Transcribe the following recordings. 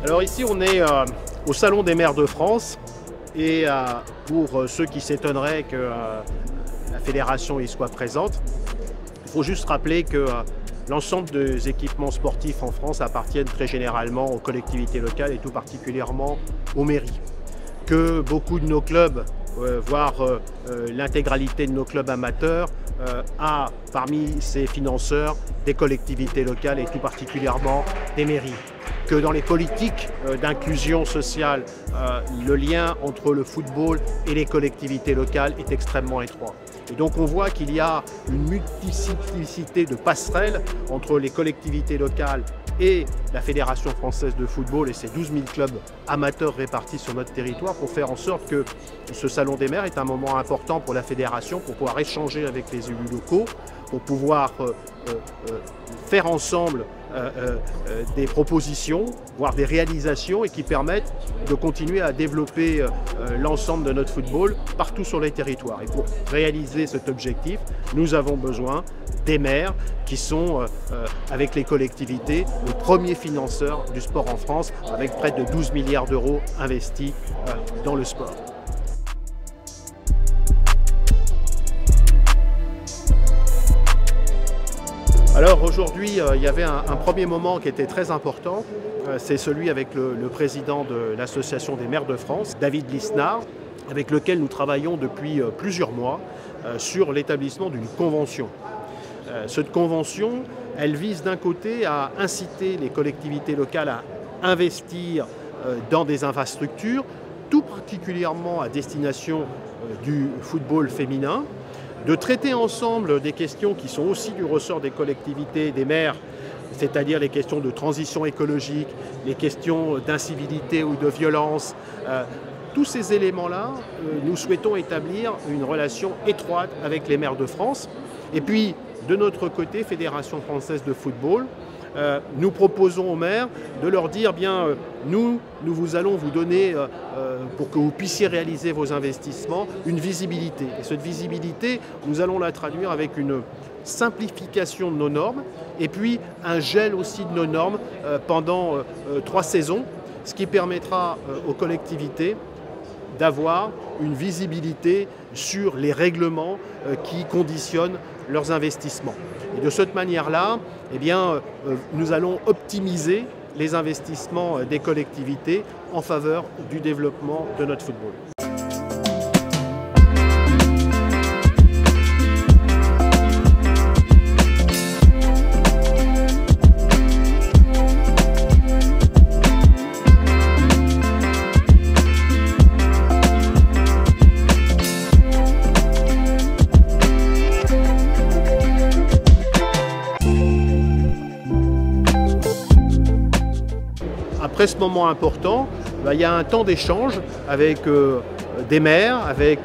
Alors ici on est au Salon des maires de France et pour ceux qui s'étonneraient que la fédération y soit présente, il faut juste rappeler que l'ensemble des équipements sportifs en France appartiennent très généralement aux collectivités locales et tout particulièrement aux mairies. Que beaucoup de nos clubs, voire l'intégralité de nos clubs amateurs, a parmi ses financeurs des collectivités locales et tout particulièrement des mairies. Que dans les politiques d'inclusion sociale, le lien entre le football et les collectivités locales est extrêmement étroit. Et donc on voit qu'il y a une multiplicité de passerelles entre les collectivités locales et la Fédération française de football et ses 12 000 clubs amateurs répartis sur notre territoire pour faire en sorte que ce Salon des maires est un moment important pour la fédération, pour pouvoir échanger avec les élus locaux, pour pouvoir faire ensemble des propositions, voire des réalisations et qui permettent de continuer à développer l'ensemble de notre football partout sur les territoires. Et pour réaliser cet objectif, nous avons besoin des maires qui sont, avec les collectivités, les premiers financeurs du sport en France, avec près de 12 milliards d'euros investis dans le sport. Alors aujourd'hui, il y avait un premier moment qui était très important, c'est celui avec le président de l'Association des maires de France, David Lisnard, avec lequel nous travaillons depuis plusieurs mois sur l'établissement d'une convention. Cette convention, elle vise d'un côté à inciter les collectivités locales à investir dans des infrastructures, tout particulièrement à destination du football féminin, de traiter ensemble des questions qui sont aussi du ressort des collectivités et des maires, c'est-à-dire les questions de transition écologique, les questions d'incivilité ou de violence. Tous ces éléments-là, nous souhaitons établir une relation étroite avec les maires de France. Et puis, de notre côté, Fédération française de football, nous proposons aux maires de leur dire nous vous allons vous donner, pour que vous puissiez réaliser vos investissements, une visibilité. Et cette visibilité, nous allons la traduire avec une simplification de nos normes et puis un gel aussi de nos normes pendant 3 saisons, ce qui permettra aux collectivités d'avoir une visibilité sur les règlements qui conditionnent leurs investissements. Et de cette manière-là, nous allons optimiser les investissements des collectivités en faveur du développement de notre football. Après ce moment important, il y a un temps d'échange avec des maires, avec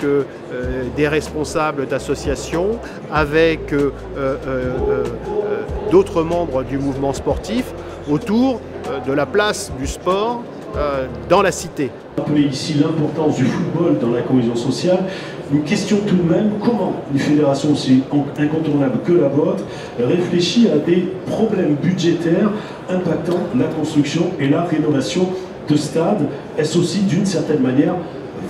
des responsables d'associations, avec d'autres membres du mouvement sportif autour de la place du sport dans la cité. Rappeler ici l'importance du football dans la cohésion sociale. Nous questionnons tout de même comment une fédération aussi incontournable que la vôtre réfléchit à des problèmes budgétaires impactant la construction et la rénovation de stades. Est-ce aussi d'une certaine manière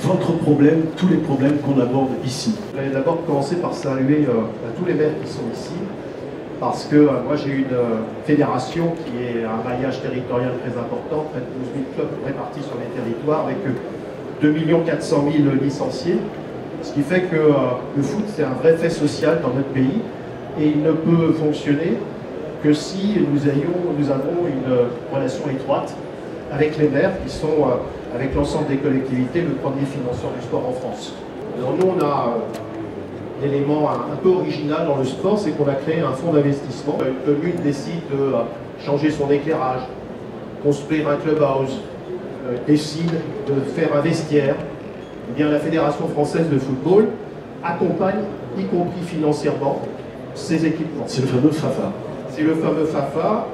votre problème, tous les problèmes qu'on aborde ici? Je vais d'abord commencer par saluer tous les maires qui sont ici, parce que moi j'ai une fédération qui est un maillage territorial très important, près de 12 000 clubs répartis sur les territoires avec 2 400 000 licenciés. Ce qui fait que le foot, c'est un vrai fait social dans notre pays et il ne peut fonctionner que si nous avons une relation étroite avec les maires qui sont, avec l'ensemble des collectivités, le premier financeur du sport en France. Alors nous, on a un élément un peu original dans le sport, c'est qu'on a créé un fonds d'investissement. Une commune décide de changer son éclairage, construire un clubhouse, décide de faire un vestiaire. Eh bien, la Fédération française de football accompagne, y compris financièrement, ces équipements. C'est le fameux FAFA. C'est le fameux FAFA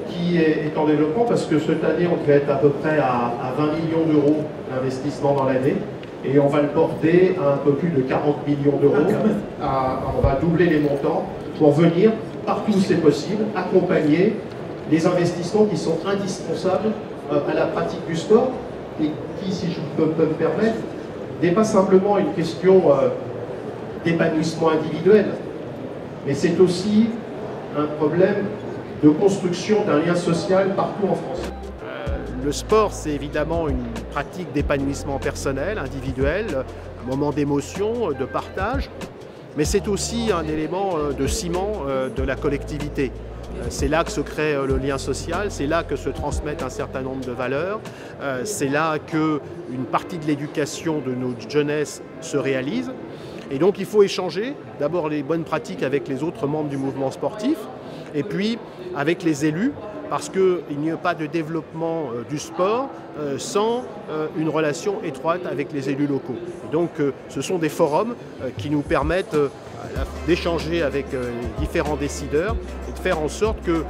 qui est en développement parce que cette année, on devait être à peu près à 20 millions d'euros d'investissement dans l'année. Et on va le porter à un peu plus de 40 millions d'euros. On va doubler les montants pour venir, partout où c'est possible, accompagner les investissements qui sont indispensables à la pratique du sport et qui, si je peux me permettre, n'est pas simplement une question d'épanouissement individuel, mais c'est aussi un problème de construction d'un lien social partout en France. Le sport, c'est évidemment une pratique d'épanouissement personnel, individuel, un moment d'émotion, de partage, mais c'est aussi un élément de ciment de la collectivité. C'est là que se crée le lien social, c'est là que se transmettent un certain nombre de valeurs, c'est là qu'une partie de l'éducation de notre jeunesse se réalise. Et donc il faut échanger d'abord les bonnes pratiques avec les autres membres du mouvement sportif et puis avec les élus, parce qu'il n'y a pas de développement du sport sans une relation étroite avec les élus locaux. Et donc ce sont des forums qui nous permettent d'échanger avec les différents décideurs et de faire en sorte que,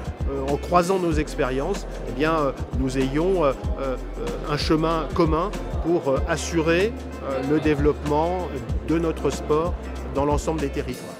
en croisant nos expériences, eh bien, nous ayons un chemin commun pour assurer le développement de notre sport dans l'ensemble des territoires.